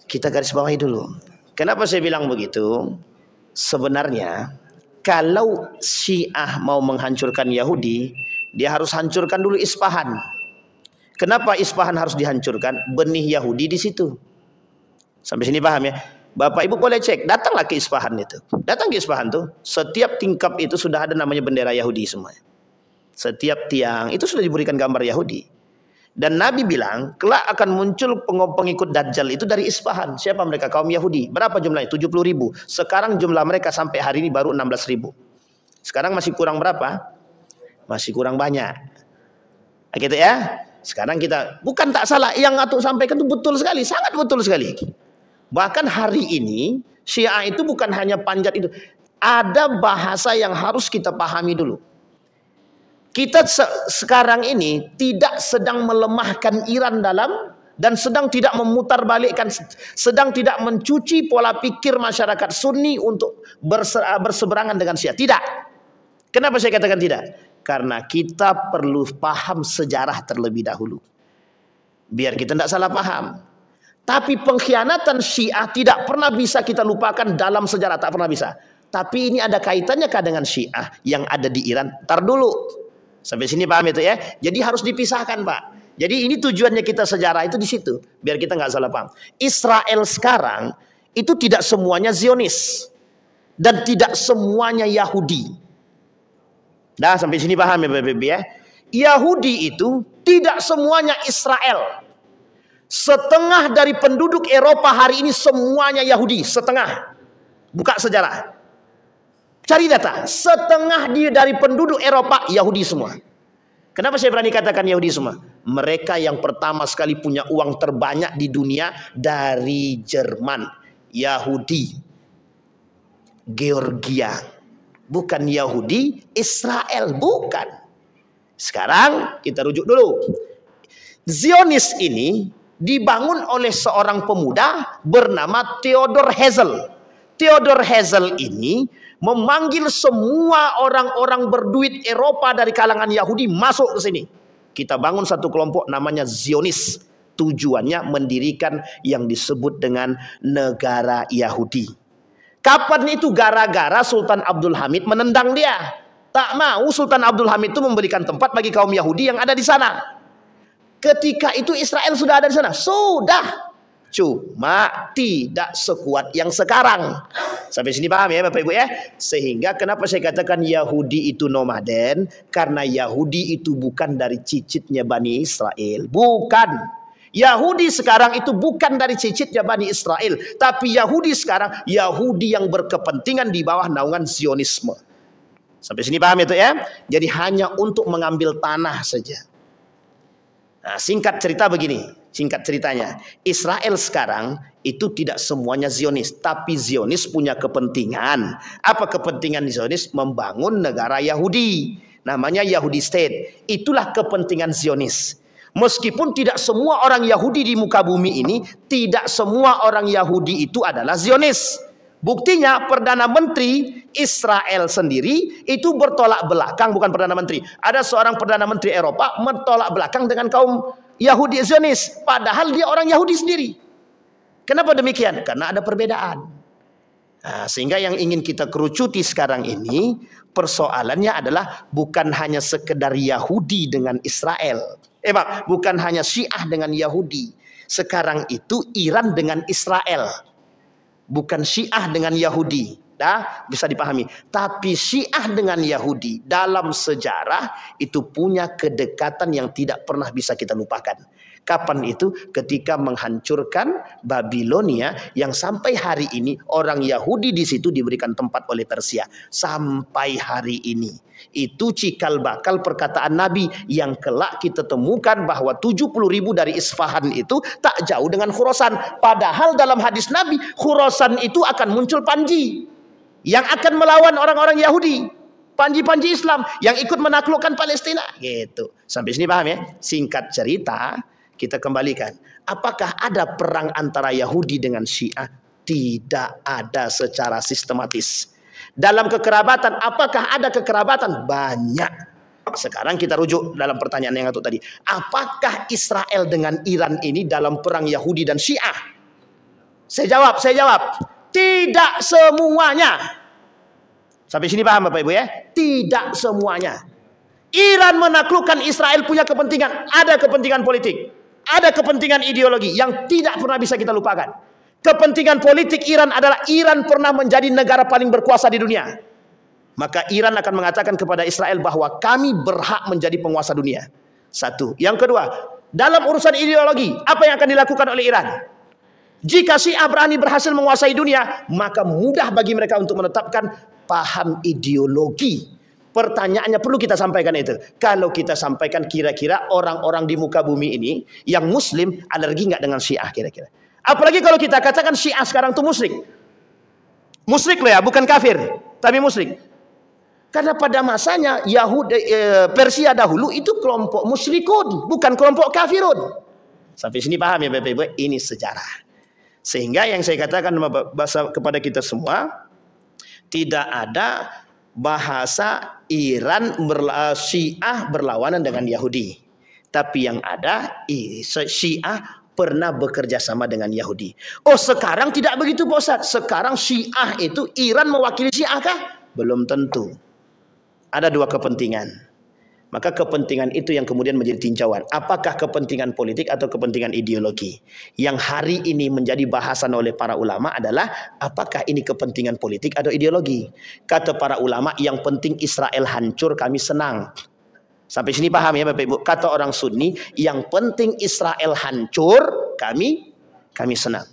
Speaker 1: Kita garis bawahi dulu. Kenapa saya bilang begitu? Sebenarnya kalau Syiah mau menghancurkan Yahudi, dia harus hancurkan dulu Isfahan. Kenapa Isfahan harus dihancurkan? Benih Yahudi di situ. Sampai sini paham ya? Bapak Ibu boleh cek, datanglah ke Isfahan itu. Datang ke Isfahan tuh, setiap tingkap itu sudah ada namanya bendera Yahudi semua. Setiap tiang itu sudah diberikan gambar Yahudi. Dan Nabi bilang, kelak akan muncul pengikut Dajjal itu dari Isfahan. Siapa mereka? Kaum Yahudi. Berapa jumlahnya? 70.000. Sekarang jumlah mereka sampai hari ini baru 16.000. Sekarang masih kurang berapa? Masih kurang banyak. Nah, gitu ya. Sekarang kita, bukan tak salah, yang Atuk sampaikan itu betul sekali, sangat betul sekali. Bahkan hari ini Syiah itu bukan hanya panjat itu, ada bahasa yang harus kita pahami dulu. Kita sekarang ini tidak sedang melemahkan Iran dalam dan sedang tidak memutarbalikkan, sedang tidak mencuci pola pikir masyarakat Sunni untuk berseberangan dengan Syiah. Tidak. Kenapa saya katakan tidak? Karena kita perlu paham sejarah terlebih dahulu, biar kita tidak salah paham. Tapi pengkhianatan Syiah tidak pernah bisa kita lupakan dalam sejarah, tak pernah bisa. Tapi ini ada kaitannya kah dengan Syiah yang ada di Iran? Tar dulu. Sampai sini paham itu ya? Jadi harus dipisahkan, Pak. Jadi ini tujuannya kita sejarah itu di situ, biar kita nggak salah paham. Israel sekarang itu tidak semuanya Zionis dan tidak semuanya Yahudi. Nah, sampai sini paham ya, Bapak-Ibu ya? Yahudi itu tidak semuanya Israel. Setengah dari penduduk Eropa hari ini semuanya Yahudi, setengah. Buka sejarah. Cari data, setengah dari penduduk Eropa Yahudi semua. Kenapa saya berani katakan Yahudi semua? Mereka yang pertama sekali punya uang terbanyak di dunia dari Jerman. Yahudi, Georgia. Bukan Yahudi, Israel, bukan. Sekarang kita rujuk dulu. Zionis ini dibangun oleh seorang pemuda bernama Theodor Herzl. Theodor Herzl ini memanggil semua orang-orang berduit Eropa dari kalangan Yahudi masuk ke sini. Kita bangun satu kelompok namanya Zionis. Tujuannya mendirikan yang disebut dengan negara Yahudi. Kapan itu? Gara-gara Sultan Abdul Hamid menendang dia. Tak mau Sultan Abdul Hamid itu memberikan tempat bagi kaum Yahudi yang ada di sana. Ketika itu Israel sudah ada di sana. Sudah. Cuma tidak sekuat yang sekarang. Sampai sini paham ya Bapak Ibu ya? Sehingga kenapa saya katakan Yahudi itu nomaden? Karena Yahudi itu bukan dari cicitnya Bani Israel. Bukan. Yahudi sekarang itu bukan dari cicitnya Bani Israel. Tapi Yahudi sekarang, Yahudi yang berkepentingan di bawah naungan Zionisme. Sampai sini paham itu ya? Jadi hanya untuk mengambil tanah saja. Nah, singkat cerita begini, singkat ceritanya, Israel sekarang itu tidak semuanya Zionis, tapi Zionis punya kepentingan. Apa kepentingan Zionis? Membangun negara Yahudi, namanya Yahudi State. Itulah kepentingan Zionis. Meskipun tidak semua orang Yahudi di muka bumi ini, tidak semua orang Yahudi itu adalah Zionis. Buktinya Perdana Menteri Israel sendiri itu bertolak belakang, bukan Perdana Menteri. Ada seorang Perdana Menteri Eropa bertolak belakang dengan kaum Yahudi Zionis. Padahal dia orang Yahudi sendiri. Kenapa demikian? Karena ada perbedaan. Nah, sehingga yang ingin kita kerucuti sekarang ini, persoalannya adalah bukan hanya sekedar Yahudi dengan Israel. Bukan hanya Syiah dengan Yahudi. Sekarang itu Iran dengan Israel. Bukan Syiah dengan Yahudi. Nah, bisa dipahami. Tapi Syiah dengan Yahudi dalam sejarah itu punya kedekatan yang tidak pernah bisa kita lupakan. Kapan itu? Ketika menghancurkan Babilonia yang sampai hari ini orang Yahudi di situ diberikan tempat oleh Persia. Sampai hari ini. Itu cikal bakal perkataan Nabi yang kelak kita temukan bahwa 70.000 dari Isfahan itu tak jauh dengan Khurasan. Padahal dalam hadis Nabi, Khurasan itu akan muncul Panji yang akan melawan orang-orang Yahudi. Panji-panji Islam yang ikut menaklukkan Palestina. Gitu. Sampai sini paham ya? Singkat cerita, kita kembalikan. Apakah ada perang antara Yahudi dengan Syiah? Tidak ada secara sistematis. Dalam kekerabatan, apakah ada kekerabatan? Banyak. Sekarang kita rujuk dalam pertanyaan yang satu tadi. Apakah Israel dengan Iran ini dalam perang Yahudi dan Syiah? Saya jawab. Tidak semuanya. Sampai sini paham Bapak Ibu ya? Tidak semuanya. Iran menaklukkan Israel punya kepentingan. Ada kepentingan politik. Ada kepentingan ideologi yang tidak pernah bisa kita lupakan. Kepentingan politik Iran adalah Iran pernah menjadi negara paling berkuasa di dunia. Maka Iran akan mengatakan kepada Israel bahwa kami berhak menjadi penguasa dunia. Satu. Yang kedua, dalam urusan ideologi, apa yang akan dilakukan oleh Iran? Jika Syiah berhasil menguasai dunia, maka mudah bagi mereka untuk menetapkan paham ideologi. Pertanyaannya perlu kita sampaikan itu. Kalau kita sampaikan, kira-kira orang-orang di muka bumi ini yang Muslim alergi nggak dengan Syiah kira-kira? Apalagi kalau kita katakan Syiah sekarang itu musyrik. Musyrik loh ya, bukan kafir, tapi musyrik. Karena pada masanya Persia dahulu itu kelompok musyrikun, bukan kelompok kafirun. Sampai sini paham ya Bapak Ibu? Ini sejarah. Sehingga yang saya katakan kepada kita semua, tidak ada bahasa Iran Syiah berlawanan dengan Yahudi. Tapi yang ada Syiah pernah bekerja sama dengan Yahudi. Oh, sekarang tidak begitu Pak Ustaz. Sekarang Syiah itu Iran mewakili Syiah kah? Belum tentu. Ada dua kepentingan. Maka kepentingan itu yang kemudian menjadi tinjauan. Apakah kepentingan politik atau kepentingan ideologi? Yang hari ini menjadi bahasan oleh para ulama adalah apakah ini kepentingan politik atau ideologi? Kata para ulama, yang penting Israel hancur, kami senang. Sampai sini paham ya Bapak Ibu? Kata orang Sunni, yang penting Israel hancur, kami senang.